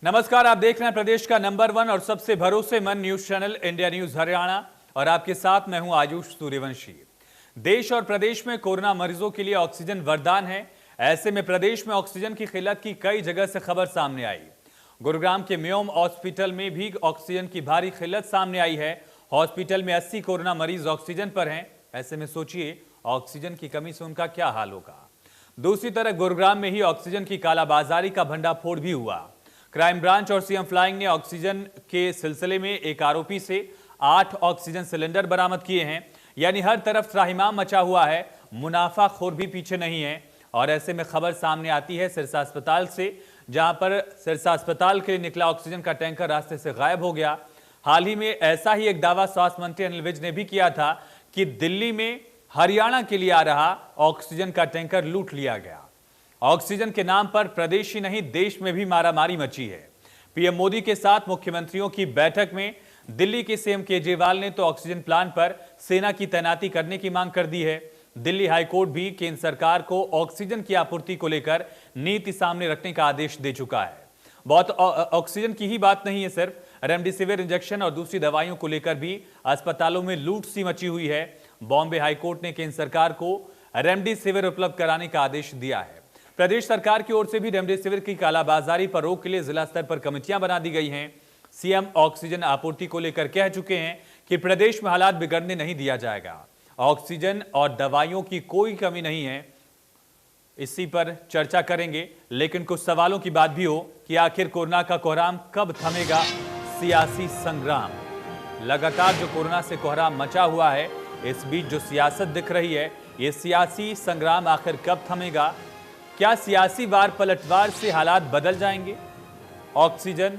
नमस्कार, आप देख रहे हैं प्रदेश का नंबर 1 और सबसे भरोसेमंद news channel India news Haryana और आपके साथ मैं हूं आयुष सूर्यवंशी। देश और प्रदेश में कोरोना मरीजों के लिए ऑक्सीजन वरदान है। ऐसे में प्रदेश में ऑक्सीजन की किल्लत की कई जगह से खबर सामने आई। गुरुग्राम के मेयोम हॉस्पिटल में भी ऑक्सीजन की भारी किल्लत सामने आई है। हॉस्पिटल में 80 कोरोना मरीज ऑक्सीजन पर हैं। ऐसे में सोचिए ऑक्सीजन की कमी से उनका क्या हाल होगा। दूसरी तरफ गुरुग्राम में ही ऑक्सीजन की कालाबाजारी का भंडाफोड़ भी हुआ। क्राइम ब्रांच और सीएम फ्लाइंग ने ऑक्सीजन के सिलसिले में एक आरोपी से 8 ऑक्सीजन सिलेंडर बरामद किए हैं। यानी हर तरफ त्राहिमाम मचा हुआ है, मुनाफाखोर भी पीछे नहीं है। और ऐसे में खबर सामने आती है सिरसा अस्पताल से, जहां पर सिरसा अस्पताल के लिए निकला ऑक्सीजन का टैंकर रास्ते से गायब हो गया। हाल ही में ऐसा ही एक दावा स्वास्थ्य मंत्री अनिल विज ने भी किया था कि दिल्ली में हरियाणा के लिए आ रहा ऑक्सीजन का टैंकर लूट लिया गया। ऑक्सीजन के नाम पर प्रदेश ही नहीं देश में भी मारामारी मची है। पीएम मोदी के साथ मुख्यमंत्रियों की बैठक में दिल्ली के सीएम केजरीवाल ने तो ऑक्सीजन प्लांट पर सेना की तैनाती करने की मांग कर दी है। दिल्ली हाईकोर्ट भी केंद्र सरकार को ऑक्सीजन की आपूर्ति को लेकर नीति सामने रखने का आदेश दे चुका है। बहुत ऑक्सीजन की ही बात नहीं है, सिर्फ रेमडेसिविर इंजेक्शन और दूसरी दवाइयों को लेकर भी अस्पतालों में लूट सी मची हुई है। बॉम्बे हाईकोर्ट ने केंद्र सरकार को रेमडेसिविर उपलब्ध कराने का आदेश दिया है। प्रदेश सरकार की ओर से भी रेमडेसिविर की कालाबाजारी पर रोक के लिए जिला स्तर पर कमेटियां बना दी गई हैं। सीएम ऑक्सीजन आपूर्ति को लेकर कह चुके हैं कि प्रदेश में हालात बिगड़ने नहीं दिया जाएगा। ऑक्सीजन और दवाइयों की कोई कमी नहीं है, इसी पर चर्चा करेंगे। लेकिन कुछ सवालों की बात भी हो कि आखिर कोरोना का कोहराम कब थमेगा। सियासी संग्राम, लगातार जो कोरोना से कोहराम मचा हुआ है, इस बीच जो सियासत दिख रही है, ये सियासी संग्राम आखिर कब थमेगा। क्या सियासी वार पलटवार से हालात बदल जाएंगे। ऑक्सीजन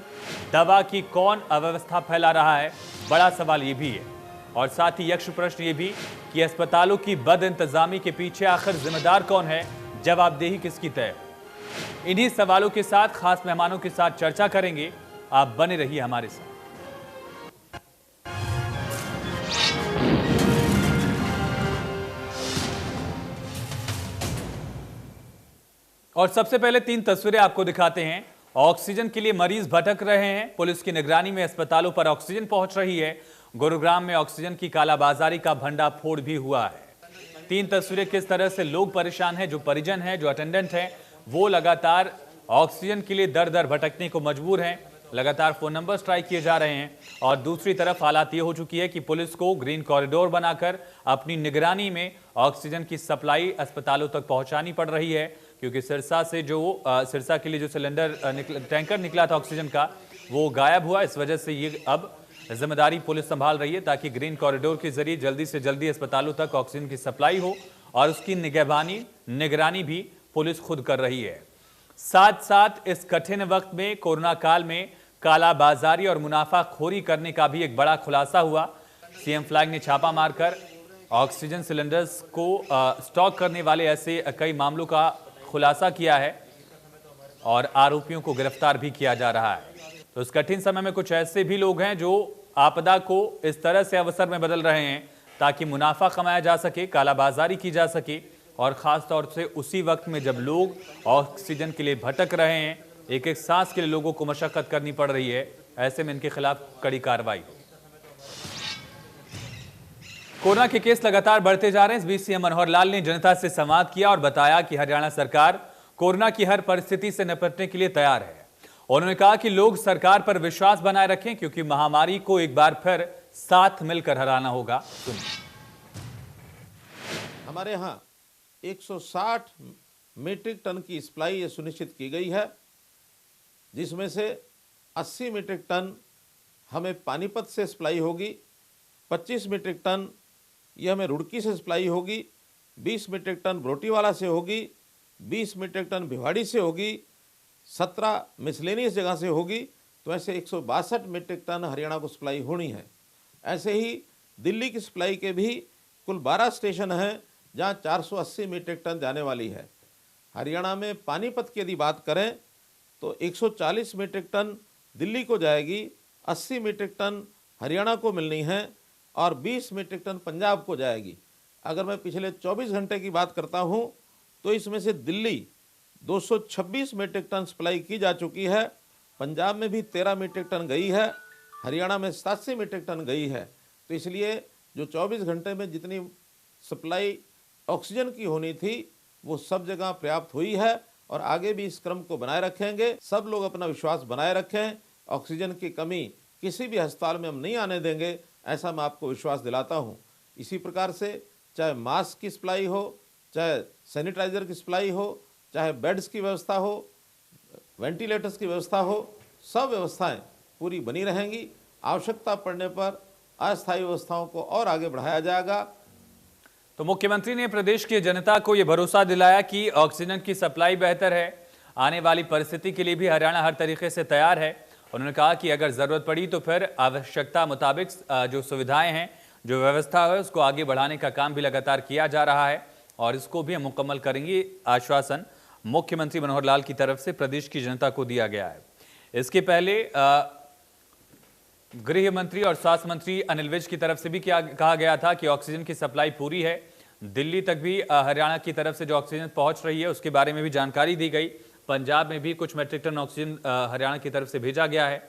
दवा की कौन अव्यवस्था फैला रहा है, बड़ा सवाल यह भी है। और साथ ही यक्ष प्रश्न ये भी कि अस्पतालों की बद इंतजामी के पीछे आखिर जिम्मेदार कौन है, जवाबदेही किसकी तय। इन्हीं सवालों के साथ खास मेहमानों के साथ चर्चा करेंगे। आप बने रहिए हमारे साथ। और सबसे पहले 3 तस्वीरें आपको दिखाते हैं। ऑक्सीजन के लिए मरीज भटक रहे हैं। पुलिस की निगरानी में अस्पतालों पर ऑक्सीजन पहुंच रही है। गुरुग्राम में ऑक्सीजन की कालाबाजारी का भंडाफोड़ भी हुआ है। 3 तस्वीरें किस तरह से लोग परेशान हैं, जो परिजन हैं, जो अटेंडेंट हैं, वो लगातार ऑक्सीजन के लिए दर दर भटकने को मजबूर हैं। लगातार फोन नंबर स्ट्राइक किए जा रहे हैं। और दूसरी तरफ हालात ये हो चुकी है कि पुलिस को ग्रीन कॉरिडोर बनाकर अपनी निगरानी में ऑक्सीजन की सप्लाई अस्पतालों तक पहुंचानी पड़ रही है, क्योंकि सिरसा से जो सिरसा के लिए जो सिलेंडर टैंकर निकला था ऑक्सीजन का, वो गायब हुआ। इस वजह से ये अब जिम्मेदारी पुलिस संभाल रही है ताकि ग्रीन कॉरिडोर के जरिए जल्दी से जल्दी अस्पतालों तक ऑक्सीजन की सप्लाई हो, और उसकी निगरानी भी पुलिस खुद कर रही है। साथ साथ इस कठिन वक्त में, कोरोना काल में, कालाबाजारी और मुनाफाखोरी करने का भी एक बड़ा खुलासा हुआ। सीएम फ्लैग ने छापा मारकर ऑक्सीजन सिलेंडर्स को स्टॉक करने वाले ऐसे कई मामलों का खुलासा किया है और आरोपियों को गिरफ्तार भी किया जा रहा है। तो इस कठिन समय में कुछ ऐसे भी लोग हैं जो आपदा को इस तरह से अवसर में बदल रहे हैं ताकि मुनाफा कमाया जा सके, कालाबाजारी की जा सके। और खास तौर से उसी वक्त में जब लोग ऑक्सीजन के लिए भटक रहे हैं, एक एक सांस के लिए लोगों को मशक्कत करनी पड़ रही है, ऐसे में इनके खिलाफ कड़ी कार्रवाई हो। कोरोना के केस लगातार बढ़ते जा रहे हैं। इस बीच सीएम मनोहर लाल ने जनता से संवाद किया और बताया कि हरियाणा सरकार कोरोना की हर परिस्थिति से निपटने के लिए तैयार है। उन्होंने कहा कि लोग सरकार पर विश्वास बनाए रखें, क्योंकि महामारी को एक बार फिर साथ मिलकर हराना होगा। हमारे यहाँ 160 मीट्रिक टन की सप्लाई ये सुनिश्चित की गई है, जिसमें से 80 मीट्रिक टन हमें पानीपत से सप्लाई होगी, 25 मीट्रिक टन ये हमें रुड़की से सप्लाई होगी, 20 मीट्रिक टन बरोटीवाला से होगी, 20 मीट्रिक टन भिवाड़ी से होगी, 17 मिसलेनियस जगह से होगी। तो ऐसे 162 मीट्रिक टन हरियाणा को सप्लाई होनी है। ऐसे ही दिल्ली की सप्लाई के भी कुल 12 स्टेशन हैं जहां 480 मीट्रिक टन जाने वाली है। हरियाणा में पानीपत की यदि बात करें तो 140 मीट्रिक टन दिल्ली को जाएगी, 80 मीट्रिक टन हरियाणा को मिलनी है और 20 मीट्रिक टन पंजाब को जाएगी। अगर मैं पिछले 24 घंटे की बात करता हूं तो इसमें से दिल्ली 226 मीट्रिक टन सप्लाई की जा चुकी है पंजाब में भी 13 मीट्रिक टन गई है, हरियाणा में 87 मीट्रिक टन गई है। तो इसलिए जो 24 घंटे में जितनी सप्लाई ऑक्सीजन की होनी थी वो सब जगह पर्याप्त हुई है और आगे भी इस क्रम को बनाए रखेंगे। सब लोग अपना विश्वास बनाए रखें, ऑक्सीजन की कमी किसी भी अस्पताल में हम नहीं आने देंगे, ऐसा मैं आपको विश्वास दिलाता हूँ। इसी प्रकार से चाहे मास्क की सप्लाई हो, चाहे सैनिटाइजर की सप्लाई हो, चाहे बेड्स की व्यवस्था हो, वेंटिलेटर्स की व्यवस्था हो, सब व्यवस्थाएं पूरी बनी रहेंगी। आवश्यकता पड़ने पर अस्थायी व्यवस्थाओं को और आगे बढ़ाया जाएगा। तो मुख्यमंत्री ने प्रदेश की जनता को यह भरोसा दिलाया कि ऑक्सीजन की सप्लाई बेहतर है, आने वाली परिस्थिति के लिए भी हरियाणा हर तरीके से तैयार है। उन्होंने कहा कि अगर जरूरत पड़ी तो फिर आवश्यकता मुताबिक जो सुविधाएं हैं, जो व्यवस्था है, उसको आगे बढ़ाने का काम भी लगातार किया जा रहा है और इसको भी हम मुकम्मल करेंगे। आश्वासन मुख्यमंत्री मनोहर लाल की तरफ से प्रदेश की जनता को दिया गया है। इसके पहले गृह मंत्री और स्वास्थ्य मंत्री अनिल विज की तरफ से भी कहा गया था कि ऑक्सीजन की सप्लाई पूरी है। दिल्ली तक भी हरियाणा की तरफ से जो ऑक्सीजन पहुंच रही है उसके बारे में भी जानकारी दी गई। पंजाब में भी कुछ मैट्रिक टन ऑक्सीजन हरियाणा की तरफ से भेजा गया है।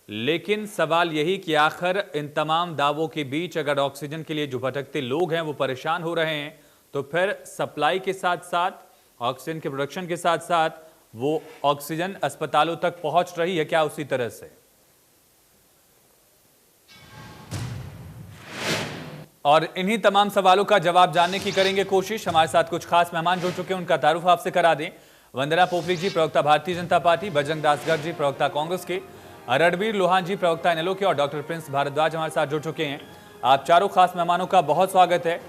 लेकिन सवाल यही कि आखिर इन तमाम दावों के बीच अगर ऑक्सीजन के लिए जो भटकते लोग हैं वो परेशान हो रहे हैं, तो फिर सप्लाई के साथ साथ, ऑक्सीजन के प्रोडक्शन के साथ साथ वो ऑक्सीजन अस्पतालों तक पहुंच रही है क्या उसी तरह से? और इन्हीं तमाम सवालों का जवाब जानने की करेंगे कोशिश। हमारे साथ कुछ खास मेहमान जुड़ चुके हैं, उनका तारुफ आपसे करा दें। वंदना पोपली जी, प्रवक्ता भारतीय जनता पार्टी, बजरंग दास गर्ग जी, प्रवक्ता कांग्रेस के, रणबीर लोहान जी, प्रवक्ता इनेलो के, और डॉक्टर प्रिंस भारद्वाज हमारे साथ जुड़ चुके हैं। आप चारों खास मेहमानों का बहुत स्वागत है।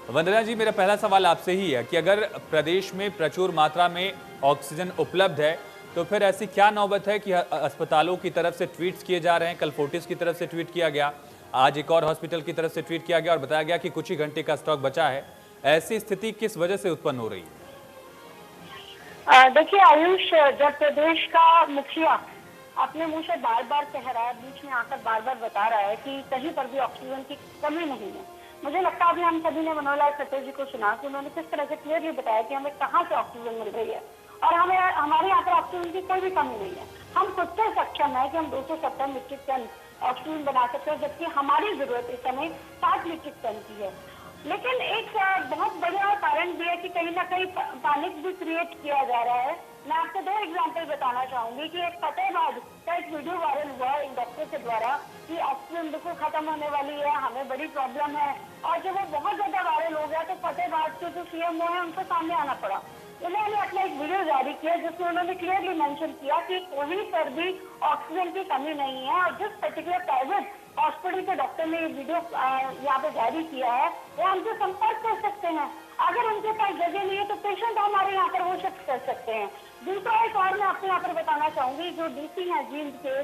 वंदना जी, मेरा पहला सवाल आपसे ही है कि अगर प्रदेश में प्रचुर मात्रा में ऑक्सीजन उपलब्ध है तो फिर ऐसी क्या नौबत है कि अस्पतालों की तरफ से ट्वीट्स किए जा रहे हैं? कल फोर्टिस की तरफ से ट्वीट किया गया, आज एक और हॉस्पिटल की तरफ से ट्वीट किया गया और बताया गया कि कुछ ही घंटे का स्टॉक बचा है। ऐसी स्थिति किस वजह से उत्पन्न हो रही है? देखिए आयुष, जब प्रदेश का मुखिया अपने मुंह से बार बार कह रहा है, बीच में आकर बार बार बता रहा है कि कहीं पर भी ऑक्सीजन की कमी नहीं है, मुझे लगता है अभी हम सभी ने मनोहर लाल खट्टर जी को सुना कि उन्होंने किस तरह से क्लियरली बताया कि हमें कहाँ से ऑक्सीजन मिल रही है और हमें हमारे यहाँ पर ऑक्सीजन की कोई भी कमी नहीं है। हम खुद से सक्षम है कि हम 270 मीट्रिक टन ऑक्सीजन बना सकते हैं, जबकि हमारी जरूरत इस समय 60 मीट्रिक टन की है। लेकिन एक बहुत बड़ा कारण भी है कि कहीं ना कहीं पैनिक भी क्रिएट किया जा रहा है। मैं आपको 2 एग्जांपल बताना चाहूंगी कि एक फतेहाबाद का एक वीडियो वायरल हुआ एक डॉक्टर के द्वारा कि ऑक्सीजन बिल्कुल खत्म होने वाली है, हमें बड़ी प्रॉब्लम है, और जब वो बहुत ज्यादा वायरल हो गया तो फतेहाबाद के जो सीएमओ है उनको सामने आना पड़ा। उन्होंने अपना एक वीडियो जारी किया जिसमें उन्होंने क्लियरली मेंशन किया कि कहीं पर भी ऑक्सीजन की कमी नहीं है, और जिस पर्टिकुलर प्राइवेट हॉस्पिटल के डॉक्टर ने ये वीडियो यहाँ पे जारी किया है वो हमसे संपर्क कर सकते हैं। अगर उनके पास जगह नहीं है तो पेशेंट हमारे यहाँ पर वो शिफ्ट कर सकते हैं। दूसरा एक और मैं आपको यहाँ पर बताना चाहूंगी, जो डीसी हैं जींद के,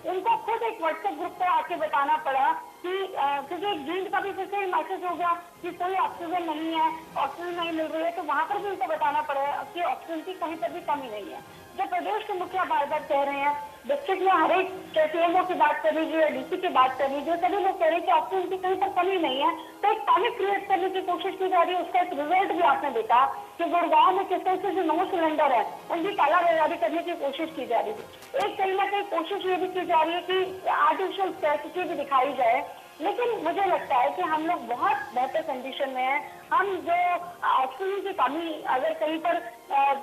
उनको खुद एक व्हाट्सएप ग्रुप पर आके बताना पड़ा कि क्योंकि एक जींद का भी फिर से मैसेज हो गया कि कोई ऑक्सीजन नहीं है, ऑक्सीजन नहीं मिल रही है, तो वहां पर भी उनको बताना पड़ा कि ऑक्सीजन की कहीं पर भी कमी नहीं है। जब प्रदेश के मुखिया बार बार कह रहे हैं, डिस्ट्रिक्ट में हर एक सीएमओ की बात कर लीजिए या डीसी की बात कर लीजिए, सभी लोग कह रहे हैं कि ऑक्सीजन की कहीं पर कमी नहीं है, तो एक पैनिक क्रिएट करने की कोशिश की जा रही है। उसका एक रिजल्ट भी आपने देखा कि गुड़गांव में किस तरह से जो 9 सिलेंडर है उनकी कालाबाजारी करने की कोशिश की जा रही है। एक कहीं ना कहीं कोशिश ये भी की जा रही है कि आर्टिफिशियल स्कैर्सिटी भी दिखाई जाए, लेकिन मुझे लगता है कि हम लोग बहुत बेहतर कंडीशन में हैं। हम जो ऑक्सीजन की कमी अगर कहीं पर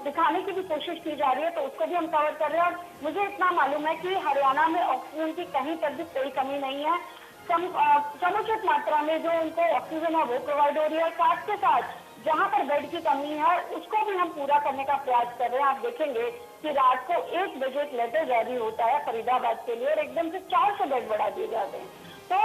दिखाने की भी कोशिश की जा रही है तो उसको भी हम कवर कर रहे हैं, और मुझे इतना मालूम है कि हरियाणा में ऑक्सीजन की कहीं पर भी कोई कमी नहीं है। समुचित मात्रा में जो उनको ऑक्सीजन है वो प्रोवाइड हो रही है, साथ के साथ जहाँ पर बेड की कमी है उसको भी हम पूरा करने का प्रयास कर रहे हैं। आप देखेंगे कि रात को 1 बजे एक लेटर जारी होता है फरीदाबाद के लिए और एकदम से 400 बेड बढ़ा दिए जाते हैं। तो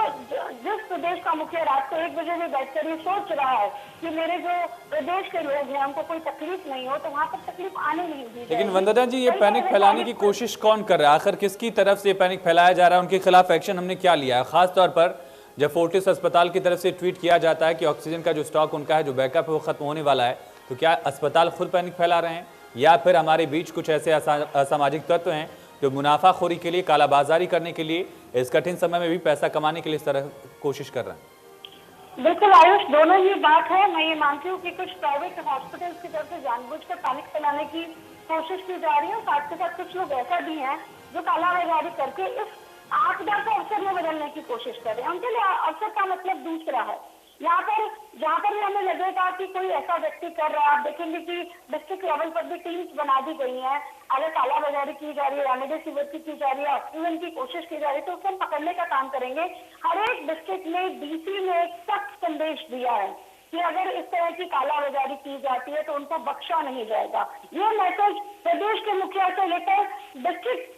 जिस प्रदेश का मुखिया रात को 1 बजे भी बैठकर ये सोच रहा है कि मेरे जो प्रदेश के लोग हैं उनको कोई तकलीफ नहीं हो, तो वहाँ पर तकलीफ आने नहीं दी जाएगी। लेकिन वंदना जी, ये पैनिक फैलाने की कोशिश कौन कर रहा है? आखिर किसकी तरफ से पैनिक फैलाया जा रहा है? उनके खिलाफ एक्शन हमने क्या लिया है? खासतौर पर जब फोर्टिस अस्पताल की तरफ से ट्वीट किया जाता है कि ऑक्सीजन का जो स्टॉक उनका है, जो बैकअप है, वो खत्म होने वाला है, तो क्या अस्पताल खुद पैनिक फैला रहे हैं या फिर हमारे बीच कुछ ऐसे असामाजिक तत्व हैं जो मुनाफाखोरी के लिए, कालाबाजारी करने के लिए, इस कठिन समय में भी पैसा कमाने के लिए इस तरह कोशिश कर रहे हैं? बिल्कुल आयुष, दोनों ही बात है। मैं ये मानती हूँ कि कुछ प्राइवेट हॉस्पिटल्स की तरफ से जानबूझकर पैनिक फैलाने की कोशिश की जा रही है, और साथ के साथ कुछ लोग ऐसा भी हैं जो कालाबाजारी करके इस आपदा को अवसर में बदलने की कोशिश कर रहे हैं। उनके लिए अवसर का मतलब दूसरा है। यहाँ पर जहाँ पर भी हमें लगेगा कि कोई ऐसा व्यक्ति कर रहा है, आप देखेंगे कि डिस्ट्रिक्ट लेवल पर भी टीम्स बना दी गई हैं। अगर कालाबाजारी की जा रही है, रेमडेसिविर की जा रही है, ऑक्सीजन की कोशिश की जा रही है, तो उसको हम पकड़ने का काम करेंगे। हर एक डिस्ट्रिक्ट में डीसी ने एक सख्त संदेश दिया है कि अगर इस तरह की कालाबाजारी की जाती है तो उनको बख्शा नहीं जाएगा। ये मैसेज प्रदेश के मुखिया से लेकर डिस्ट्रिक्ट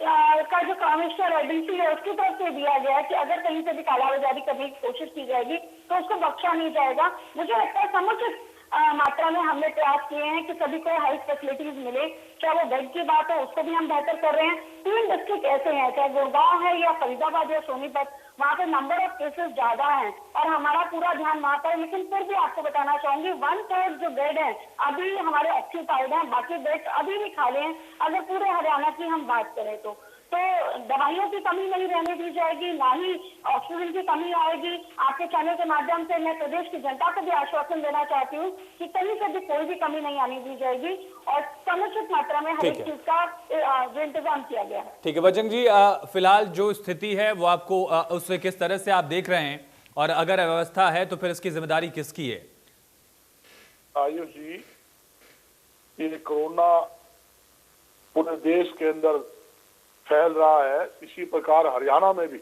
का जो कमिश्नर है, डीसी है, उसकी तरफ से दिया गया है कि अगर कहीं से भी कालाबाजारी करने की कोशिश की जाएगी तो उसको बख्शा नहीं जाएगा। मुझे लगता है समुचित मात्रा में हमने प्रयास किए हैं कि सभी को हेल्थ फैसिलिटीज मिले। चाहे वो बेड की बात है, उसको भी हम बेहतर कर रहे हैं। 3 डिस्ट्रिक्ट ऐसे हैं, चाहे गुड़गांव है या फरीदाबाद या सोनीपत, वहाँ पे नंबर ऑफ केसेस ज्यादा हैं और हमारा पूरा ध्यान वहाँ पर। लेकिन फिर भी आपको बताना चाहूंगी 1/3 जो बेड हैं अभी हमारे ऑक्यूपाइड हैं, बाकी बेड अभी भी खाली हैं। अगर पूरे हरियाणा की हम बात करें तो दवाइयों की कमी नहीं रहने दी जाएगी, ना ही ऑक्सीजन की कमी आएगी। आपके चैनल के माध्यम से मैं प्रदेश की जनता को भी आश्वासन देना चाहती हूँ कि कहीं से भी कोई भी कमी नहीं आने दी जाएगी और समुचित मात्रा में हर एक चीज का जो इंतजाम किया गया है। ठीक है बजरंग जी, फिलहाल जो स्थिति है वो आपको उससे किस तरह से आप देख रहे हैं, और अगर अव्यवस्था है तो फिर इसकी जिम्मेदारी किसकी है? आयुष जी, ये कोरोना पूरे देश के अंदर फैल रहा है, इसी प्रकार हरियाणा में भी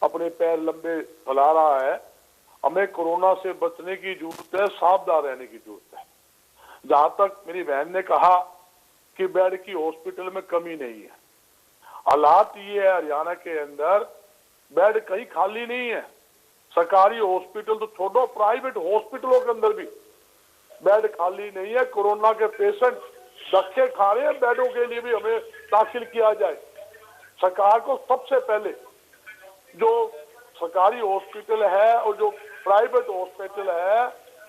अपने पैर लंबे फैला रहा है। हमें कोरोना से बचने की जरूरत है, सावधान रहने की जरूरत है। जहां तक मेरी बहन ने कहा कि बेड की हॉस्पिटल में कमी नहीं है, हालात ये है हरियाणा के अंदर बेड कहीं खाली नहीं है। सरकारी हॉस्पिटल तो छोड़ो, प्राइवेट हॉस्पिटलों के अंदर भी बेड खाली नहीं है। कोरोना के पेशेंट धक्के खा रहे हैं, बेडों के लिए भी हमें दाखिल किया जाए। सरकार को सबसे पहले जो सरकारी हॉस्पिटल है और जो प्राइवेट हॉस्पिटल है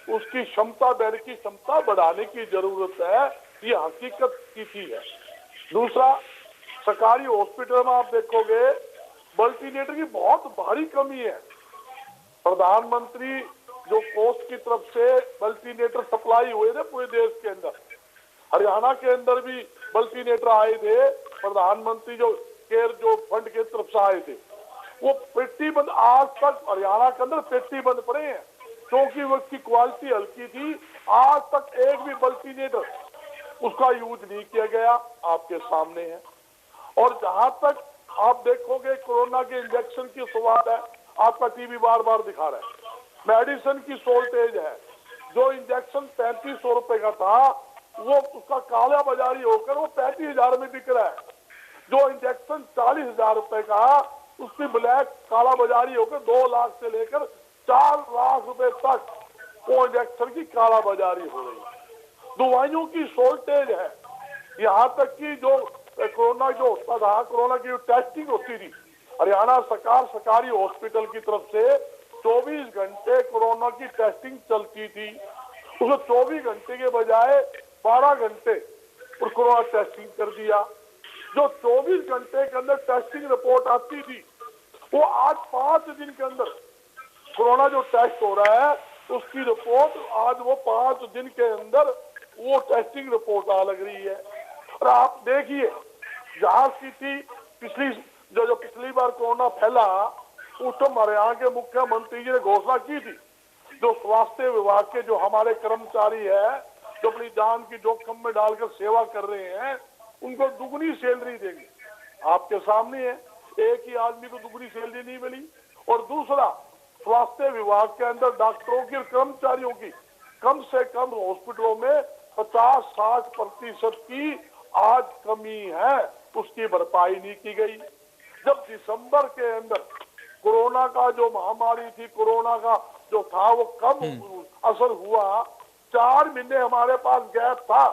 उसकी क्षमता, बेड की क्षमता बढ़ाने की जरूरत है। ये हकीकत की चीज है। दूसरा, सरकारी हॉस्पिटल में आप देखोगे वेंटिलेटर की बहुत भारी कमी है। प्रधानमंत्री जो कोष की तरफ से वेंटिलेटर सप्लाई हुए थे पूरे देश के अंदर, हरियाणा के अंदर भी वेंटिलेटर आए थे। प्रधानमंत्री जो केयर जो फंड के तरफ से आए थे, वो पेटी बंद, आज तक हरियाणा के अंदर पेटी बंद पड़े हैं क्योंकि वो उसकी क्वालिटी हल्की थी। आज तक एक भी वेंटिलेटर उसका यूज नहीं किया गया, आपके सामने है। और जहां तक आप देखोगे कोरोना के इंजेक्शन की शुरुआत है, आपका टीवी बार बार दिखा रहा है, मेडिसिन की शॉर्टेज है। जो इंजेक्शन 3500 रुपए का था वो उसका काला बाजारी होकर वो 35,000 में बिक रहा है। जो इंजेक्शन 40,000 रुपए का उसकी ब्लैक काला बाजारी होकर 2 लाख से लेकर 4 लाख रुपए तक वो इंजेक्शन की काला बाजारी हो रही है। दवाइयों की शॉर्टेज है। यहाँ तक कि जो कोरोना जो होता था, कोरोना की टेस्टिंग होती थी, हरियाणा सरकार सरकारी हॉस्पिटल की तरफ से 24 घंटे कोरोना की टेस्टिंग चलती थी। उसको 24 घंटे के बजाय 12 घंटे और कोरोना टेस्टिंग कर दिया। जो 24 घंटे के अंदर टेस्टिंग रिपोर्ट आती थी वो आज 5 दिन के अंदर कोरोना जो टेस्ट हो रहा है उसकी रिपोर्ट आज वो 5 दिन के अंदर वो टेस्टिंग रिपोर्ट आ लग रही है। और आप देखिए जहां की थी पिछली बार कोरोना फैला उस टाइम हरियाणा के मुख्यमंत्री जी ने घोषणा की थी, जो स्वास्थ्य विभाग के जो हमारे कर्मचारी है जो अपनी जान की जोखिम में डालकर सेवा कर रहे हैं उनको दुगनी सैलरी देंगे। आपके सामने है, एक ही आदमी को दुगनी सैलरी नहीं मिली। और दूसरा, स्वास्थ्य विभाग के अंदर डॉक्टरों की और कर्मचारियों की कम से कम हॉस्पिटलों में 50-60% की आज कमी है, उसकी भरपाई नहीं की गई। जब दिसंबर के अंदर कोरोना का जो महामारी थी, कोरोना का जो था वो कम असर हुआ, 4 महीने हमारे पास गैप था।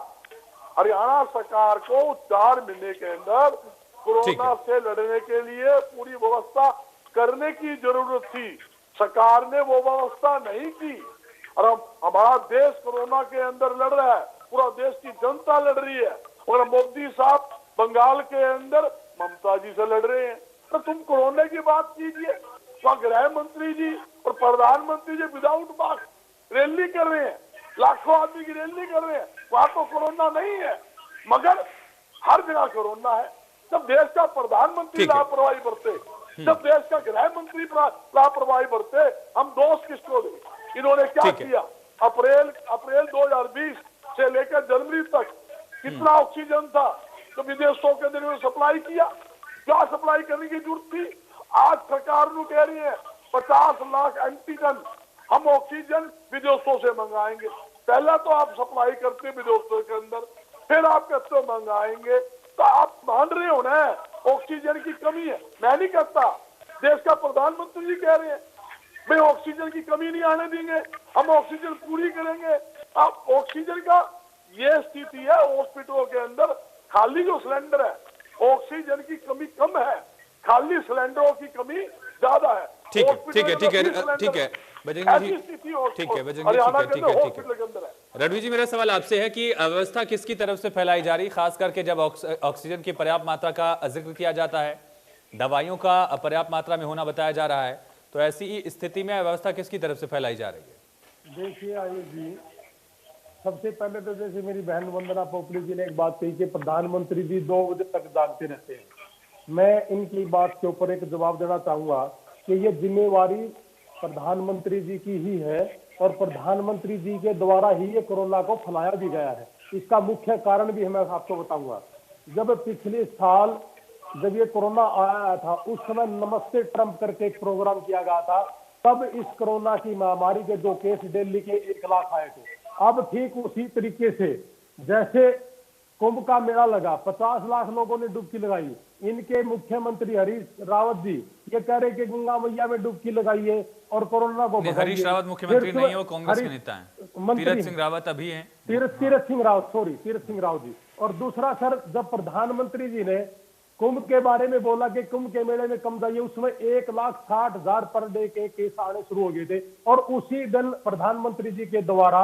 हरियाणा सरकार को 4 महीने के अंदर कोरोना से लड़ने के लिए पूरी व्यवस्था करने की जरूरत थी। सरकार ने वो व्यवस्था नहीं की और हमारा देश कोरोना के अंदर लड़ रहा है, पूरा देश की जनता लड़ रही है। और मोदी साहब बंगाल के अंदर ममता जी से लड़ रहे हैं। तो तुम कोरोना की बात कीजिए, वहाँ गृह मंत्री जी और प्रधानमंत्री जी विदाउट मास्क रैली कर रहे हैं, लाखों आदमी की रैली कर रहे हैं। वहां तो कोरोना नहीं है, मगर हर जगह कोरोना है। जब देश का प्रधानमंत्री ठीक है। लापरवाही बरते, जब देश का गृह मंत्री लापरवाही बरते, हम दोष किसको दें? इन्होंने क्या ठीक है। किया? अप्रैल 2020 से लेकर जनवरी तक कितना ऑक्सीजन था तो विदेशों के दिन में सप्लाई किया? क्या सप्लाई करने की जरूरत थी? आज सरकार नु कह रही है 50 लाख एंटी टन हम ऑक्सीजन विदेशों से मंगाएंगे। पहला तो आप सप्लाई करते विदेशों के अंदर, फिर आप कहते हो मंगाएंगे, तो आप मान रहे हो ना ऑक्सीजन की कमी है। मैं नहीं कहता, देश का प्रधानमंत्री जी कह रहे हैं भाई ऑक्सीजन की कमी नहीं आने देंगे, हम ऑक्सीजन पूरी करेंगे। अब ऑक्सीजन का ये स्थिति है, हॉस्पिटलों के अंदर खाली जो सिलेंडर है, ऑक्सीजन की कमी कम है, खाली सिलेंडरों की कमी ज्यादा है। ठीक है, हॉस्पिटल ठीक है, में ठीक है, 20 सिलेंडर ठीक है, है। बजरंगी ऐसी जी, स्थिति ठीक है, बजरंगी, हरियाणा ठीक के है, अंदर ठीक है, हॉस्पिटल के अंदर है। रणवीर जी, मेरा सवाल आपसे है कि अव्यवस्था किसकी तरफ से फैलाई जा रही, खास करके जब ऑक्सीजन की पर्याप्त मात्रा का जिक्र किया जाता है, दवाइयों का पर्याप्त मात्रा में होना बताया जा रहा है, तो ऐसी स्थिति में अव्यवस्था किसकी तरफ से फैलाई जा रही है? देखिए आयुष जी, सबसे पहले तो जैसे मेरी बहन वंदना पोपली जी ने एक बात कही कि प्रधानमंत्री जी 2 बजे तक जागते रहते हैं। मैं इनकी बात के ऊपर एक जवाब देना चाहूंगा कि ये जिम्मेवारी प्रधानमंत्री जी की ही है और प्रधानमंत्री जी के द्वारा ही ये कोरोना को फैलाया भी गया है। इसका मुख्य कारण भी मैं आपको बताऊंगा। जब पिछले साल जब ये कोरोना आया था, उस समय नमस्ते ट्रंप करके एक प्रोग्राम किया गया था, तब इस कोरोना की महामारी के जो केस दिल्ली के 1 लाख आए थे। अब ठीक उसी तरीके से जैसे कुंभ का मेला लगा, 50 लाख लोगों ने डुबकी लगाई। इनके मुख्यमंत्री हरीश रावत जी ये कह रहे कि गंगा मैया में डुबकी लगाइए और कोरोना को भगाइए। हरीश रावत मुख्यमंत्री नहीं है, वो कांग्रेस के नेता हैं। मंत्री तीरथ सिंह रावत अभी हैं। तीरथ सिंह रावत जी। और दूसरा सर, जब प्रधानमंत्री जी ने कुंभ के बारे में बोला कि कुंभ के मेले में कम जाइए, उसमें 1,60,000 पर डे के केस आने शुरू हो गए थे और उसी दिन प्रधानमंत्री जी के द्वारा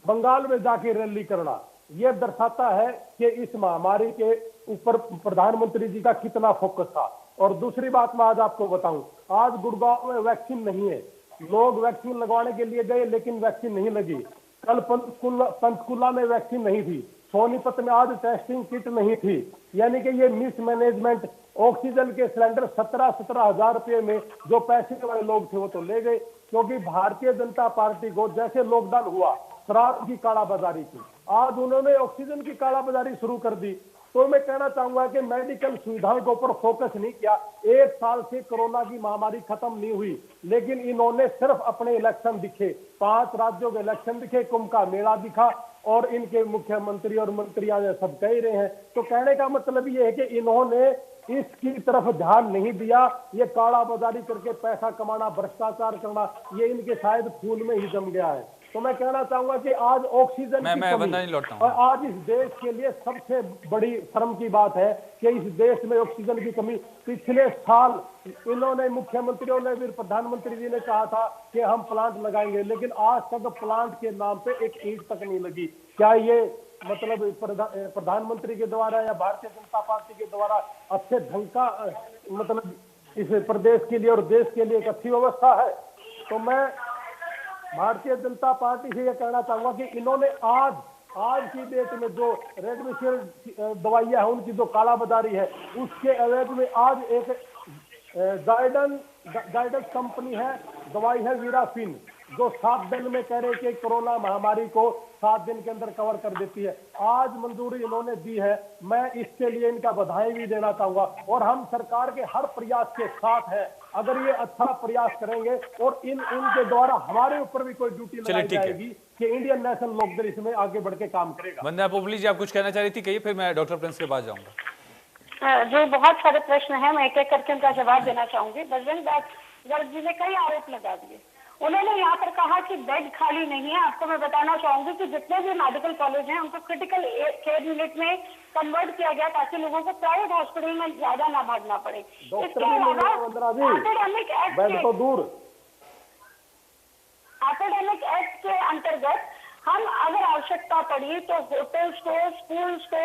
बंगाल में जाके रैली करना, यह दर्शाता है कि इस महामारी के ऊपर प्रधानमंत्री जी का कितना फोकस था। और दूसरी बात मैं आज आपको बताऊं, आज गुड़गांव में वैक्सीन नहीं है, लोग वैक्सीन लगवाने के लिए गए लेकिन वैक्सीन नहीं लगी। कल पंचकुला में वैक्सीन नहीं थी, सोनीपत में आज टेस्टिंग किट नहीं थी। यानी कि ये मिसमैनेजमेंट, ऑक्सीजन के सिलेंडर 17 हजार रुपए में जो पैसे वाले लोग थे वो तो ले गए, क्योंकि भारतीय जनता पार्टी को जैसे लॉकडाउन हुआ शराब की कालाबाजारी की, आज उन्होंने ऑक्सीजन की कालाबाजारी शुरू कर दी। तो मैं कहना चाहूंगा कि मेडिकल सुविधाओं के ऊपर फोकस नहीं किया। 1 साल से कोरोना की महामारी खत्म नहीं हुई, लेकिन इन्होंने सिर्फ अपने इलेक्शन दिखे, 5 राज्यों के इलेक्शन दिखे, कुंभ का मेला दिखा और इनके मुख्यमंत्री और मंत्रियां सब कह रहे हैं। तो कहने का मतलब ये है कि इन्होंने इसकी तरफ ध्यान नहीं दिया। ये कालाबाजारी करके पैसा कमाना, भ्रष्टाचार करना, ये इनके शायद खून में ही जम गया है। तो मैं कहना चाहूंगा कि आज ऑक्सीजन की कमी और आज इस देश के लिए सबसे बड़ी शर्म की बात है कि इस देश में ऑक्सीजन की कमी। पिछले साल इन्होंने, मुख्यमंत्रियों ने भी, प्रधानमंत्री जी ने कहा था कि हम प्लांट लगाएंगे, लेकिन आज तक प्लांट के नाम पे एक ईंट तक नहीं लगी। क्या ये मतलब प्रधानमंत्री के द्वारा या भारतीय जनता पार्टी के द्वारा अच्छे ढंग का मतलब इस प्रदेश के लिए और देश के लिए एक अच्छी व्यवस्था है? तो मैं भारतीय जनता पार्टी से यह कहना चाहूंगा कि इन्होंने आज की डेट में जो रेमडेसिविर दवाइयां हैं उनकी जो कालाबाजारी है, उसके एवज में आज एक जाइडस कंपनी है, दवाई है वीराफिन, जो 7 दिन में कह रहे कि कोरोना महामारी को 7 दिन के अंदर कवर कर देती है। आज मंजूरी इन्होंने दी है, मैं इसके लिए इनका बधाई भी देना चाहूंगा और हम सरकार के हर प्रयास के साथ हैं। अगर ये अच्छा प्रयास करेंगे और इनके द्वारा हमारे ऊपर भी कोई ड्यूटी लगाई जाएगी कि इंडियन नेशनल लोकदल इसमें आगे बढ़ के काम करेगा। वंदना पोपली जी, आप कुछ कहना चाह रही थी, कहिए, फिर मैं डॉक्टर प्रिंस के पास जाऊंगा। जो बहुत सारे प्रश्न हैं, मैं एक एक करके उनका जवाब देना चाहूंगी। बजरंग गर्ग जी ने कई आरोप लगा दिए। उन्होंने यहाँ पर कहा कि बेड खाली नहीं है। आपको मैं बताना चाहूंगी कि जितने भी मेडिकल कॉलेज हैं उनको क्रिटिकल केयर यूनिट में कन्वर्ट किया गया ताकि लोगों को प्राइवेट हॉस्पिटल में ज्यादा ना भागना पड़े। इसके अलावा एपिडेमिक एक्ट के अंतर्गत हम अगर आवश्यकता पड़ी तो होटल्स को, स्कूल्स को,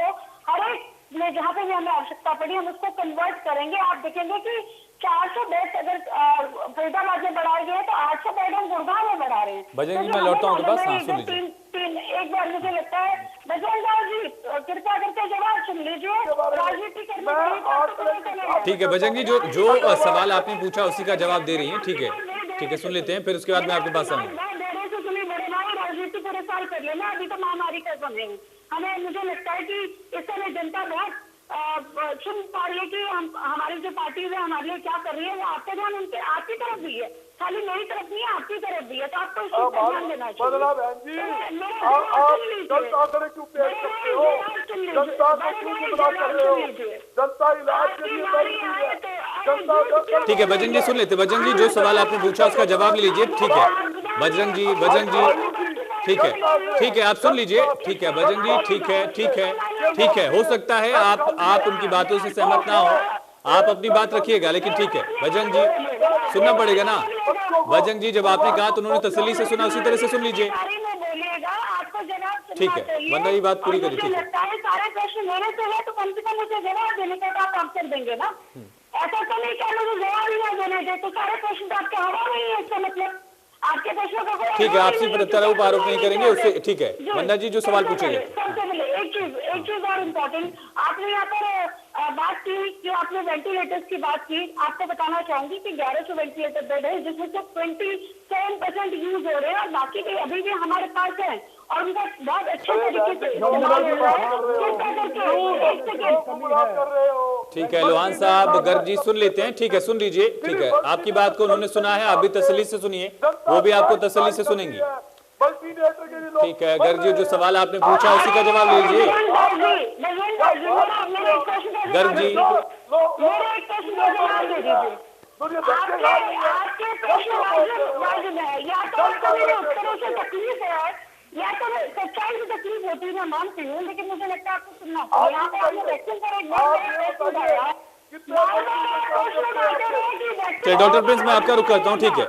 हर एक में जहाँ पे भी हमें आवश्यकता पड़ी हम उसको कन्वर्ट करेंगे। आप देखेंगे कि 400 बेड अगर फरीदाबाद में बढ़ाए गए तो 800 बेड हम गुड़गांव में बढ़ा रहे हैं। बजरंग जी, मैं लौटता हूँ बस, सुन लीजिए। एक बार मुझे लगता है बजरंग जी कृपया करके जवाब सुन लीजिए। राजनीति करने के लिए आपको कोई समय है। ठीक है बजरंग जी, जो सवाल आपने पूछा उसी का जवाब दे रही हैं। ठीक है, सुन लेते हैं, फिर उसके बाद मैं आपके पास आऊंगा। राजनीति पूरे साल कर लेना, अभी तो महामारी का समय है। हमें, मुझे लगता है कि इस समय जनता बहुत सुन पा रही है कि हमारी जो पार्टीज है हमारे लिए क्या कर रही है। वो आपका ध्यान उनके आपकी तरफ भी है, खाली मेरी तरफ नहीं है, आपकी तरफ भी है। तो आपको इस चीज पर ध्यान देना चाहिए। बदला बहन जी, आप गलत आंकड़े क्यों पेश करते हो? जनता को क्यों गुमराह कर रहे हो? जनता इलाज के लिए बैठी है, जनता। ठीक है बजरंग जी, सुन लेते। बजरंग जी, जो सवाल आपने पूछा उसका जवाब ले लीजिए। ठीक है बजरंग जी, ठीक है, आप सुन लीजिए। ठीक है बजरंग जी, ठीक है, हो सकता है आप उनकी बातों से सहमत ना हो, आप अपनी बात रखिएगा, लेकिन ठीक है बजरंग जी, सुनना पड़ेगा ना। बजरंग जी, जब आपने कहा तो उन्होंने तसल्ली से सुना, उसी तरह से सुन लीजिए। ठीक है, वरना ये बात पूरी करिए। ठीक है, सारे प्रश्न मेरे से है तो कम से कम मुझे जवाब देने का आप आंसर देंगे ना। ऐसा तो नहीं क्या मुझे जवाब ही ना देने दे, तो सारे प्रश्न तो आपके हवा नहीं है। इसका मतलब आपके प्रश्नों का कोई ठीक है, आपसी प्रत्यारोप आरोप नहीं करेंगे उससे। ठीक है वंदना जी, जो सवाल पूछेंगे। सबसे पहले एक चीज और इम्पोर्टेंट, आपने यहाँ पर बात की, जो आपने वेंटिलेटर्स की बात की, आपको बताना चाहूंगी कि 1100 वेंटिलेटर बेड है, जिसमें से 27% यूज हो रहे हैं और बाकी के अभी भी हमारे पास है और उनका बहुत अच्छे तरीके से इस्तेमाल हो रहा है। ठीक है लोहान साहब, गर्ग जी सुन लेते हैं। ठीक है, सुन लीजिए। ठीक है, आपकी बात को उन्होंने सुना है, आप भी तसल्ली से सुनिए, वो भी आपको तसल्ली से सुनेंगी। ठीक है गर्ग जी, जो सवाल आपने पूछा उसी का जवाब ले लीजिए। गर्ग जी, मेरा एक प्रश्न का जवाब दे दीजिए। आपके प्रश्न वाजिब है, या तो आपको मेरे उत्तरों से तकलीफ है या तो सच्चाई से तकलीफ होती है, मैं मानती हूँ, लेकिन मुझे लगता है आपको सुनना चाहिए। यहाँ पे आपने वैक्सीन पर एक बहुत उठाया। डॉक्टर प्रिंस, मैं आपका रुख करता हूँ। ठीक है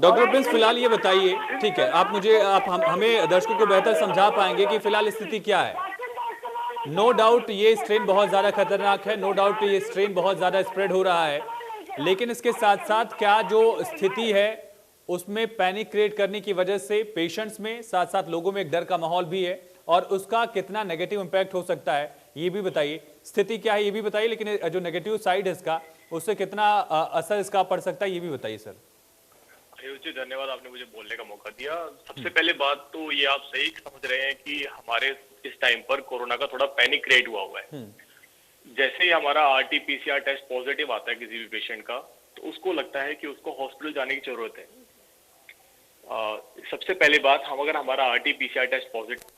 डॉक्टर प्रिंस, फिलहाल ये बताइए, ठीक है, आप हमें दर्शकों को बेहतर समझा पाएंगे कि फिलहाल स्थिति क्या है। नो डाउट ये स्ट्रेन बहुत ज्यादा खतरनाक है, नो डाउट ये स्ट्रेन बहुत ज्यादा स्प्रेड हो रहा है, लेकिन इसके साथ साथ क्या जो स्थिति है उसमें पैनिक क्रिएट करने की वजह से पेशेंट्स में, साथ साथ लोगों में एक डर का माहौल भी है, और उसका कितना नेगेटिव इंपैक्ट हो सकता है ये भी बताइए। स्थिति क्या है ये भी बताइए, लेकिन जो नेगेटिव साइड है इसका, उससे कितना असर इसका पड़ सकता है ये भी बताइए सर। आयुष जी, धन्यवाद, आपने मुझे बोलने का मौका दिया। सबसे पहले बात तो ये आप सही समझ रहे हैं कि हमारे इस टाइम पर कोरोना का थोड़ा पैनिक क्रिएट हुआ है। जैसे ही हमारा RT-PCR टेस्ट पॉजिटिव आता है किसी भी पेशेंट का, तो उसको लगता है कि उसको हॉस्पिटल जाने की जरूरत है। सबसे पहले बात, हम अगर हमारा RT-PCR टेस्ट पॉजिटिव,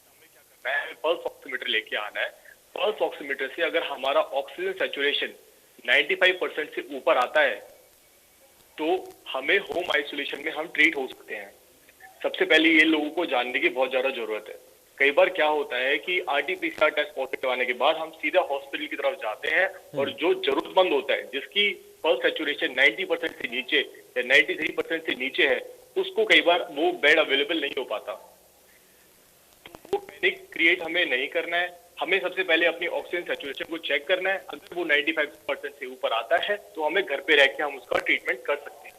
हमें क्या करना है, पल्स ऑक्सीमीटर लेके आना है। पल्स ऑक्सीमीटर से अगर हमारा ऑक्सीजन सैचुरेशन 95% से ऊपर आता है तो हमें होम आइसोलेशन में हम ट्रीट हो सकते हैं। सबसे पहले ये लोगों को जानने की बहुत ज्यादा जरूरत है। कई बार क्या होता है कि RT-PCR टेस्ट पॉजिटिव आने के बाद हम सीधा हॉस्पिटल की तरफ जाते हैं और जो जरूरतमंद होता है, जिसकी पल्स सैचुरेशन 90% से नीचे या 93% से नीचे है, उसको कई बार वो बेड अवेलेबल नहीं हो पाता। तो वो पैनिक क्रिएट हमें नहीं करना है। हमें सबसे पहले अपनी ऑक्सीजन सैचुरेशन को चेक करना है। अगर वो 95% से ऊपर आता है तो हमें घर पे रह के हम उसका ट्रीटमेंट कर सकते हैं।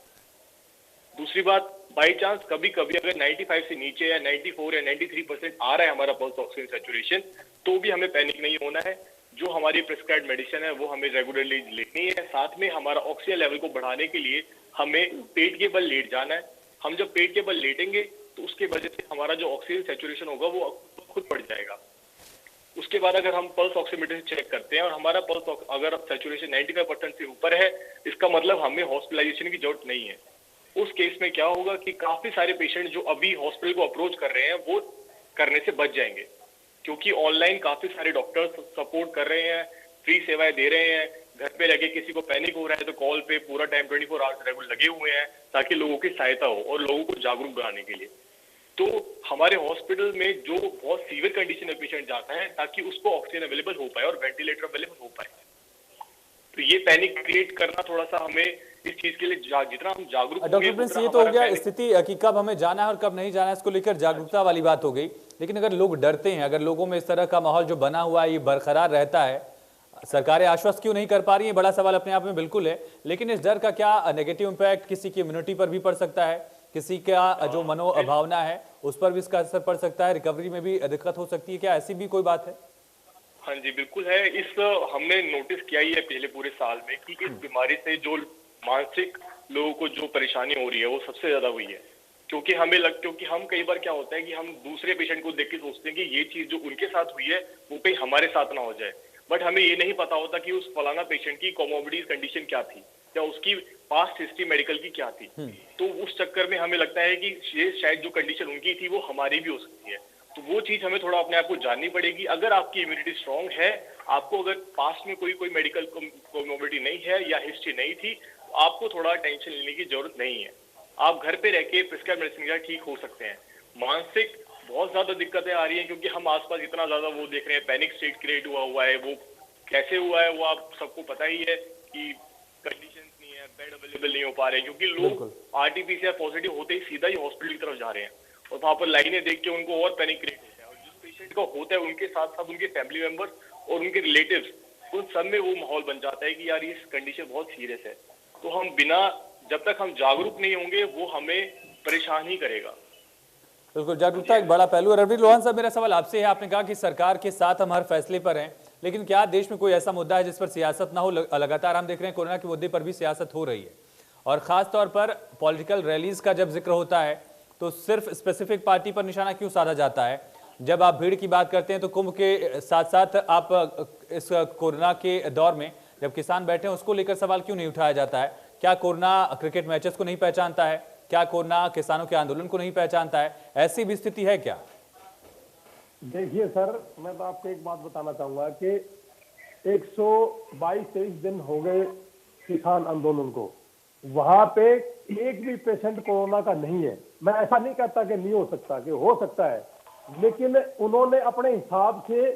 दूसरी बात, बाई चांस कभी कभी अगर 95 से नीचे या 94 या 93% आ रहा है हमारा पल्स ऑक्सीजन सैचुरेशन, तो भी हमें पैनिक नहीं होना है। जो हमारी प्रिस्क्राइब्ड मेडिसिन है वो हमें रेगुलरली लेनी है। साथ में हमारा ऑक्सीजन लेवल को बढ़ाने के लिए हमें पेट के बल लेट जाना है। हम जब पेट के बल लेटेंगे तो उसके वजह से हमारा जो ऑक्सीजन सैचुरेशन होगा वो खुद बढ़ जाएगा। उसके बाद अगर हम पल्स ऑक्सीमीटर से चेक करते हैं और हमारा पल्स अगर सैचुरेशन 95% से ऊपर है, इसका मतलब हमें हॉस्पिटलाइजेशन की जरूरत नहीं है। उस केस में क्या होगा कि काफी सारे पेशेंट जो अभी हॉस्पिटल को अप्रोच कर रहे हैं वो करने से बच जाएंगे, क्योंकि ऑनलाइन काफी सारे डॉक्टर्स सपोर्ट कर रहे हैं, फ्री सेवाएं दे रहे हैं। घर पे लगे किसी को पैनिक हो रहा है तो कॉल पे पूरा टाइम 24 आवर्स रेगुलर लगे हुए हैं ताकि लोगों की सहायता हो और लोगों को जागरूक बनाने के लिए। तो हमारे हॉस्पिटल में जो बहुत सीवियर कंडीशन में पेशेंट जाता है ताकि उसको ऑक्सीजन अवेलेबल हो पाए और वेंटिलेटर अवेलेबल हो पाए। तो ये पैनिक क्रिएट करना थोड़ा सा हमें इस चीज के लिए जितना हम जागरूक डॉक्टर प्रिंस, ये तो हो गया स्थिति कि कब हमें जाना है और कब नहीं जाना है, इसको लेकर जागरूकता वाली बात हो गई। लेकिन अगर लोग डरते हैं, अगर लोगों में इस तरह का माहौल जो बना हुआ है ये बरकरार रहता है, सरकारें आश्वस्त क्यों नहीं कर पा रही है, बड़ा सवाल अपने आप में बिल्कुल है। लेकिन इस डर का क्या नेगेटिव इंपैक्ट किसी की इम्यूनिटी पर भी पड़ सकता है, किसी का जो मनोभावना है उस पर भी इसका असर पड़ सकता है, रिकवरी में भी दिक्कत हो सकती है, क्या ऐसी भी कोई बात है? हाँ जी बिल्कुल है। इस हमने नोटिस किया ही है पिछले पूरे साल में कि इस बीमारी से जो मानसिक लोगों को जो परेशानी हो रही है वो सबसे ज्यादा हुई है। क्योंकि क्योंकि हम कई बार क्या होता है कि हम दूसरे पेशेंट को देख के सोचते हैं कि ये चीज जो उनके साथ हुई है वो कहीं हमारे साथ ना हो जाए, बट हमें ये नहीं पता होता कि उस फलाना पेशेंट की कोमोर्बिडिटी कंडीशन क्या थी या उसकी पास्ट हिस्ट्री मेडिकल की क्या थी। तो उस चक्कर में हमें लगता है कि ये शायद जो कंडीशन उनकी थी वो हमारी भी हो सकती है। तो वो चीज हमें थोड़ा अपने आप को जाननी पड़ेगी। अगर आपकी इम्यूनिटी स्ट्रांग है, आपको अगर पास्ट में कोई मेडिकल कोमोर्बिडिटी नहीं है या हिस्ट्री नहीं थी, तो आपको थोड़ा टेंशन लेने की जरूरत नहीं है। आप घर पे रह के प्रिस्क्राइब मेडिसिन के साथ ठीक हो सकते हैं। मानसिक बहुत ज्यादा दिक्कतें आ रही हैं क्योंकि हम आसपास इतना ज्यादा वो देख रहे हैं, पैनिक स्टेट क्रिएट हुआ है। वो कैसे हुआ है वो आप सबको पता ही है कि कंडीशंस नहीं है, बेड अवेलेबल नहीं हो पा रहे हैं क्योंकि लोग आरटीपीसीआर पॉजिटिव होते ही सीधा ही हॉस्पिटल की तरफ जा रहे हैं और वहां पर लाइनें देख के उनको और पैनिक क्रिएट होता है। और जिस पेशेंट का होता है उनके साथ साथ उनके फैमिली मेंबर्स और उनके रिलेटिव्स, उन सब में वो माहौल बन जाता है कि यार ये कंडीशन बहुत सीरियस है। तो हम जब तक हम जागरूक नहीं होंगे वो हमें परेशान ही करेगा। बिल्कुल, जागरूकता एक बड़ा पहलू है। रवि लोहान साहब, मेरा सवाल आपसे है, आपने कहा कि सरकार के साथ हम हर फैसले पर हैं, लेकिन क्या देश में कोई ऐसा मुद्दा है जिस पर सियासत ना हो? लगातार हम देख रहे हैं कोरोना के मुद्दे पर भी सियासत हो रही है और खास तौर पर पॉलिटिकल रैलीज का जब जिक्र होता है तो सिर्फ स्पेसिफिक पार्टी पर निशाना क्यों साधा जाता है? जब आप भीड़ की बात करते हैं तो कुंभ के साथ साथ आप इस कोरोना के दौर में जब किसान बैठे हैं उसको लेकर सवाल क्यों नहीं उठाया जाता है? क्या कोरोना क्रिकेट मैचेस को नहीं पहचानता है? क्या कोरोना किसानों के आंदोलन को नहीं पहचानता है? ऐसी भी स्थिति है क्या? देखिए सर, मैं तो आपको एक बात बताना चाहूंगा कि 122-23 दिन हो गए किसान आंदोलन को, वहां पे एक भी पेशेंट कोरोना का नहीं है। मैं ऐसा नहीं कहता कि नहीं हो सकता, कि हो सकता है, लेकिन उन्होंने अपने हिसाब से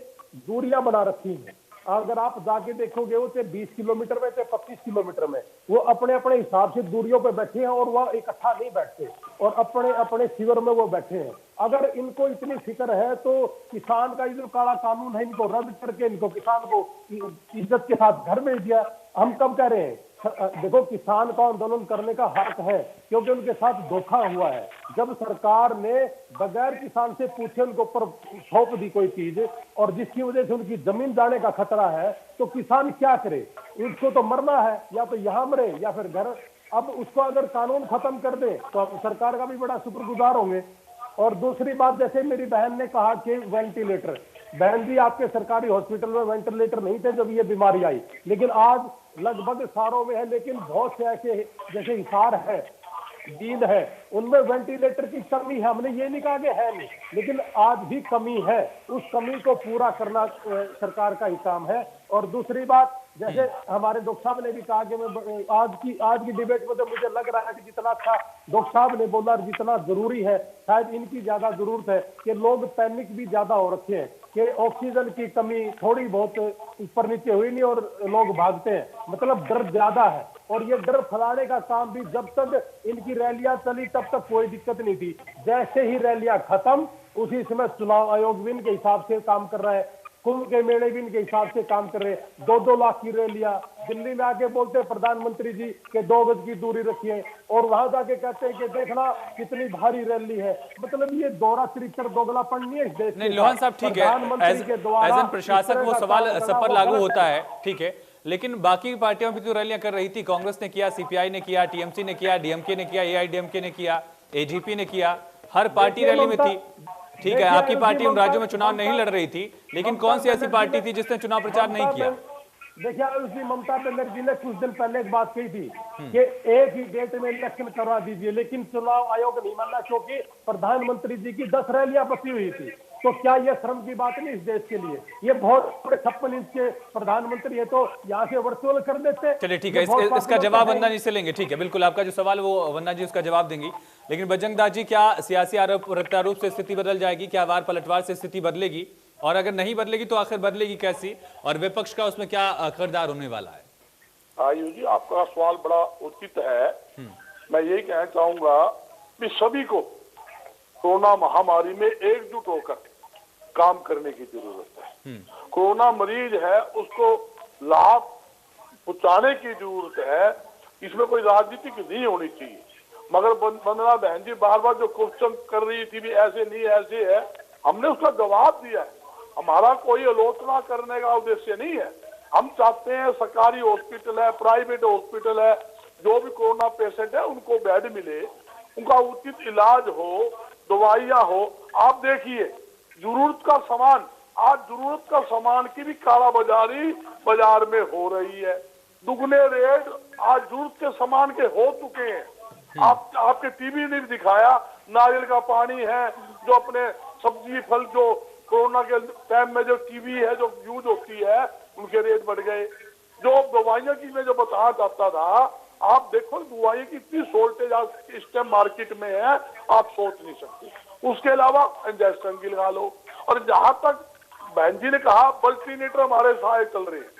दूरियां बना रखी हैं। अगर आप जाके देखोगे वो 20 किलोमीटर में, 25 किलोमीटर में, वो अपने अपने हिसाब से दूरियों पे बैठे हैं और वह इकट्ठा नहीं बैठते और अपने अपने शिविर में वो बैठे हैं। अगर इनको इतनी फिक्र है तो किसान का जो काला कानून है इनको रद्द करके इनको किसान को इज्जत के साथ घर भेज दिया। हम कब कह रहे हैं? देखो, किसान का आंदोलन करने का हक है क्योंकि उनके साथ धोखा हुआ है। जब सरकार ने बगैर किसान से पूछे उनके ऊपर थोप दी कोई चीज और जिसकी वजह से उनकी जमीन जाने का खतरा है, तो किसान क्या करे? उसको तो मरना है, या तो यहाँ मरे या फिर घर। अब उसको अगर कानून खत्म कर दे तो आप सरकार का भी बड़ा शुक्रगुजार होंगे। और दूसरी बात, जैसे मेरी बहन ने कहा कि वेंटिलेटर, बहन जी आपके सरकारी हॉस्पिटल में वेंटिलेटर नहीं थे जब ये बीमारी आई, लेकिन आज लगभग सारों में है। लेकिन बहुत से ऐसे जैसे हिसार है, जींद है, उनमें वेंटिलेटर की कमी है। हमने ये नहीं कहा कि है नहीं, लेकिन आज भी कमी है। उस कमी को पूरा करना सरकार का ही काम है। और दूसरी बात, जैसे हमारे डॉक्टर साहब ने भी कहा कि मैं आज की डिबेट में तो मुझे लग रहा है कि जितना अच्छा डॉक्टर साहब ने बोला, जितना जरूरी है, शायद इनकी ज्यादा जरूरत है कि लोग पैनिक भी ज्यादा हो रखे हैं कि ऑक्सीजन की कमी थोड़ी बहुत ऊपर नीचे हुई नहीं और लोग भागते हैं, मतलब डर ज्यादा है। और ये डर फैलाने का काम भी, जब तक इनकी रैलियां चली तब तक कोई दिक्कत नहीं थी। जैसे ही रैलियां खत्म, उसी समय चुनाव आयोग भी इनके हिसाब से काम कर रहा है, कुंभ के मेले भी इनके हिसाब से काम कर रहे हैं। 2-2 लाख की रैलियां दिल्ली में आके बोलते हैं प्रधानमंत्री जी के 2 गज की दूरी रखिए, और वहां जाके कहते हैं कि देखना कितनी भारी रैली है। मतलब ये दोहरा चरित्र, दोगलापन नहीं है इस देश में। नहीं लोहान साहब, ठीक है, एज एन प्रशासक वो सवाल सब पर लागू होता है, ठीक है, लेकिन बाकी पार्टियों भी तो रैलियां कर रही थी। कांग्रेस ने किया, सीपीआई ने किया, टीएमसी ने किया, डीएमके ने किया, एआईडीएमके ने किया, एजीपी ने किया, हर पार्टी रैली में थी। ठीक है, आपकी पार्टी उन राज्यों में चुनाव नहीं लड़ रही थी, लेकिन कौन सी ऐसी पार्टी थी जिसने चुनाव प्रचार नहीं किया? देखिए, उसी ममता बनर्जी ने कुछ दिन पहले एक बात कही थी कि एक ही डेट में इलेक्शन करवा दीजिए, लेकिन चुनाव आयोग नहीं माना क्योंकि प्रधानमंत्री जी की 10 रैलियां बची हुई थी। तो क्या ये शर्म की बात नहीं इस देश के लिए? ये बहुत बड़े 56 इंच के प्रधानमंत्री है, तो यहाँ से वर्चुअल कर देते। चलिए ठीक है, इसका जवाब वंदना जी से लेंगे। ठीक है, बिल्कुल, आपका जो सवाल वो वंदना जी उसका जवाब देंगी। लेकिन बजरंग दास जी, क्या सियासी आरोप प्रत्यारोप से स्थिति बदल जाएगी? क्या वार पलटवार से स्थिति बदलेगी? और अगर नहीं बदलेगी तो आखिर बदलेगी कैसी? और विपक्ष का उसमें क्या किरदार होने वाला है? आयुष जी, आपका सवाल बड़ा उचित है। मैं यही कहना चाहूंगा कि सभी को कोरोना महामारी में एकजुट होकर काम करने की जरूरत है। कोरोना मरीज है, उसको लाभ पहुंचाने की जरूरत है। इसमें कोई राजनीति नहीं होनी चाहिए। मगर वंदना बहन जी बार बार जो क्वेश्चन कर रही थी भी ऐसे नहीं ऐसे है, हमने उसका जवाब दिया है। हमारा कोई आलोचना करने का उद्देश्य नहीं है। हम चाहते हैं सरकारी हॉस्पिटल है, प्राइवेट हॉस्पिटल है, जो भी कोरोना पेशेंट है उनको बेड मिले, उनका उचित इलाज हो, दवाइयां हो। आप देखिए जरूरत का सामान, आज जरूरत का सामान की भी कालाबाजारी बाजार में हो रही है। दुगने रेट आज जरूरत के सामान के हो चुके हैं। आपके टीवी ने भी दिखाया, नारियल का पानी है, जो अपने सब्जी फल जो कोरोना के टाइम में जो टीवी है जो यूज होती है, उनके रेट बढ़ गए। जो दवाइयां की मैं जो बताना चाहता था, आप देखो दवाई की इतनी शॉर्टेज आज इस टाइम मार्केट में है, आप सोच नहीं सकते। उसके अलावा इंजेक्शन की लगा लो। और जहां तक बहन जी ने कहा वेंटिलेटर हमारे साथ चल रहे हैं,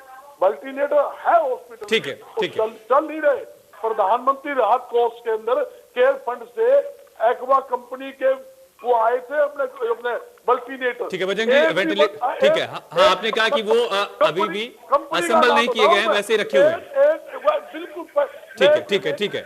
वेंटिलेटर है हॉस्पिटल, ठीक है, ठीक है, चल नहीं रहे। प्रधानमंत्री राहत कोष के अंदर केयर फंड से एक्वा कंपनी के वो आए थे अपने वेंटिलेटर। ठीक है बजरंग जी, वेंटिलेटर ठीक है। हाँ, आपने कहा कि वो अभी भी असेंबल नहीं किए गए हैं, वैसे ही रखे हुए हैं। बिल्कुल ठीक है, ठीक है, ठीक है,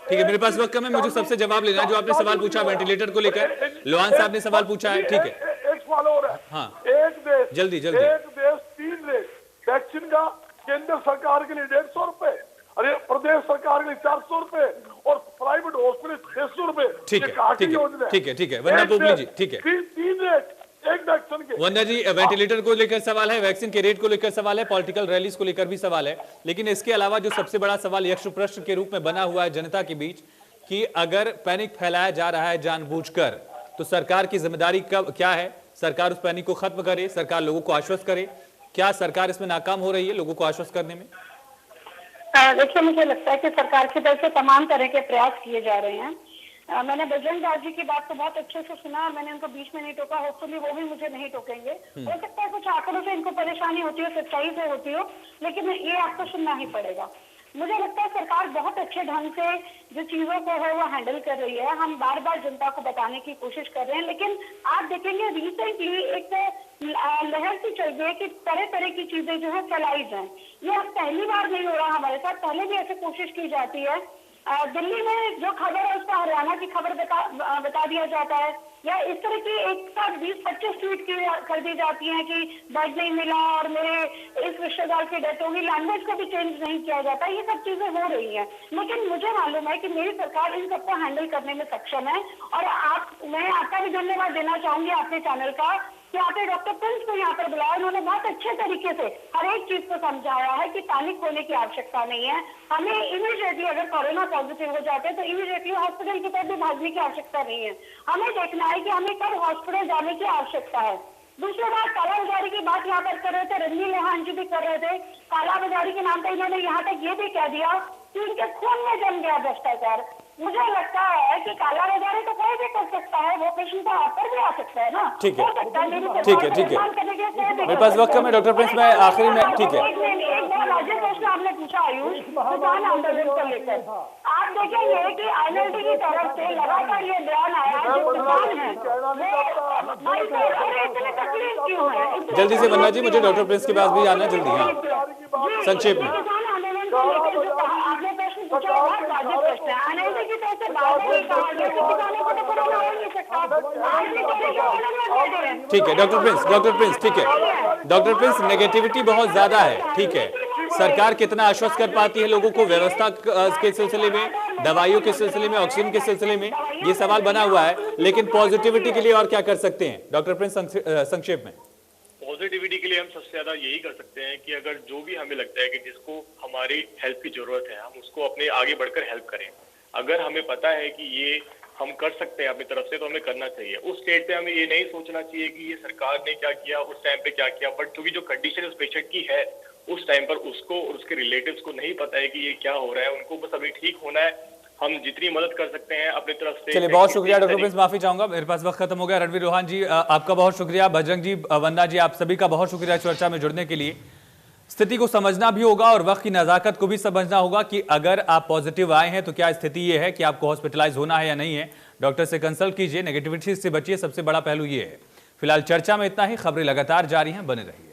ठीक है। मेरे पास वक्त कम है, मुझे सबसे जवाब लेना है। जो आपने सवाल पूछा वेंटिलेटर को लेकर, लोहान साहब ने सवाल पूछा है, ठीक है। एक सवाल और है। हाँ, एक देश, जल्दी जल्दी। एक देश 3 रेट, वैक्सीन का केंद्र सरकार के लिए 150 रुपए, अरे प्रदेश सरकार के लिए 400 रुपए और प्राइवेट हॉस्पिटल 600 रुपए। ठीक है, ठीक है, ठीक है, ठीक है। वंदना पोपली जी, ठीक है। 3 रेट एक वैक्सीन के। वंदना जी, वेंटिलेटर को लेकर सवाल है, वैक्सीन के रेट को लेकर सवाल है, पॉलिटिकल रैलीज को लेकर भी सवाल है। लेकिन इसके अलावा जो सबसे बड़ा सवाल यक्ष प्रश्न के रूप में बना हुआ है जनता के बीच कि अगर पैनिक फैलाया जा रहा है जानबूझकर, तो सरकार की जिम्मेदारी क्या है? सरकार उस पैनिक को खत्म करे, सरकार लोगों को आश्वस्त करे। क्या सरकार इसमें नाकाम हो रही है लोगों को आश्वस्त करने में? देखिए, मुझे लगता है कि सरकार की तरफ से तमाम तरह के प्रयास किए जा रहे हैं। मैंने बजरंग दास जी की बात तो बहुत अच्छे से सुना और मैंने उनको बीच में नहीं टोका। होपफुली वो भी मुझे नहीं टोकेंगे। हो सकता है कुछ आंकड़ों से इनको परेशानी होती हो, सच्चाई से होती हो, लेकिन ये आपको सुनना ही पड़ेगा। मुझे लगता है सरकार बहुत अच्छे ढंग से जो चीजों को है वो हैंडल कर रही है। हम बार बार जनता को बताने की कोशिश कर रहे हैं, लेकिन आप देखेंगे रिसेंटली एक लहर सी चल रही है कि तरह तरह की चीजें जो है फैलाई जाए। ये अब पहली बार नहीं हो रहा हमारे साथ, पहले भी ऐसे कोशिश की जाती है। दिल्ली में जो खबर है उसका हरियाणा की खबर बता दिया जाता है, या इस तरह की एक साथ 20-25 ट्वीट कर दी जाती है कि बेड नहीं मिला और मेरे इस रिश्तेदार की डेथ होगी। लैंग्वेज को भी चेंज नहीं किया जाता। ये सब चीजें हो रही हैं, लेकिन मुझे मालूम है कि मेरी सरकार इन सबको हैंडल करने में सक्षम है। और मैं आपका भी धन्यवाद देना चाहूंगी आपके चैनल का कि आपने डॉक्टर प्रिंस को यहाँ पर बुलाया। उन्होंने बहुत अच्छे तरीके से हर एक चीज को समझाया है कि पैनिक होने की आवश्यकता नहीं है। हमें इमीडिएटली अगर कोरोना पॉजिटिव हो जाते हैं तो इमीडिएटली हॉस्पिटल की तरफ भी भागने की आवश्यकता नहीं है। हमें देखना है कि हमें कब हॉस्पिटल जाने की आवश्यकता है। दूसरी बात, कालाबाजारी की बात यहाँ पर कर रहे थे, रंजीत लोहान जी भी कर रहे थे। कालाबाजारी के नाम पर इन्होंने यहाँ तक ये भी कह दिया कि उनके खून में जम गया भ्रष्टाचार। मुझे लगता है कि कालाबाजारी तो कोई भी कर सकता है, वो प्रश्न तो आप पर भी आ सकता है ना। ठीक है, ठीक है, ठीक है। मेरे पास वक्त कम है डॉक्टर प्रिंस, मैं आखिरी में, ठीक है। एक बार राज्य प्रश्न आपने पूछा आयुष किसान आंदोलन को लेकर, आप देखेंगे कि ILD की तरफ से लगातार ये बयान आया है जो किसान है इतने तकलीफ क्यों है। जल्दी से वंदना जी, मुझे डॉक्टर प्रिंस के पास भी आना जल्दी। हाँ, संक्षेप में। किसान आंदोलन को लेकर जो आपने प्रश्न पूछा है बहुत वाजिब प्रश्न है। ILD की तरफ से बार बार ये कहा गया कि किसानों को तो कोरोना हो नहीं सकता। ठीक है डॉक्टर प्रिंस, ठीक है डॉक्टर प्रिंस, नेगेटिविटी बहुत ज्यादा है, ठीक है। सरकार कितना आश्वस्त कर पाती है लोगों को व्यवस्था के सिलसिले में, दवाइयों के सिलसिले में, ऑक्सीजन के सिलसिले में, ये सवाल बना हुआ है। लेकिन पॉजिटिविटी के लिए और क्या कर सकते हैं डॉक्टर प्रिंस, संक्षेप में? पॉजिटिविटी के लिए हम सबसे ज्यादा यही कर सकते हैं कि अगर जो भी हमें लगता है कि जिसको हमारी हेल्प की जरूरत है, हम उसको अपने आगे बढ़कर हेल्प करें। अगर हमें पता है कि ये हम कर सकते हैं अपनी तरफ से, तो हमें करना चाहिए। उस स्टेट पे हमें ये नहीं सोचना चाहिए कि ये सरकार ने क्या किया, उस टाइम पे क्या किया। बट क्योंकि जो कंडीशन उस पेशेंट की है, उस टाइम पर उसको और उसके रिलेटिव्स को नहीं पता है कि ये क्या हो रहा है। उनको बस अभी ठीक होना है। हम जितनी मदद कर सकते हैं अपनी तरफ से। चलिए, बहुत शुक्रिया डॉक्टर प्रिंस, माफी चाहूंगा, मेरे पास वक्त खत्म हो गया। रणवीर लोहान जी आपका बहुत शुक्रिया, बजरंग जी, वंदना जी, आप सभी का बहुत शुक्रिया चर्चा में जुड़ने के लिए। स्थिति को समझना भी होगा और वक्त की नजाकत को भी समझना होगा कि अगर आप पॉजिटिव आए हैं तो क्या स्थिति ये है कि आपको हॉस्पिटलाइज होना है या नहीं है। डॉक्टर से कंसल्ट कीजिए, नेगेटिविटी से बचिए, सबसे बड़ा पहलू ये है। फिलहाल चर्चा में इतना ही। खबरें लगातार जारी हैं, बने रहिए।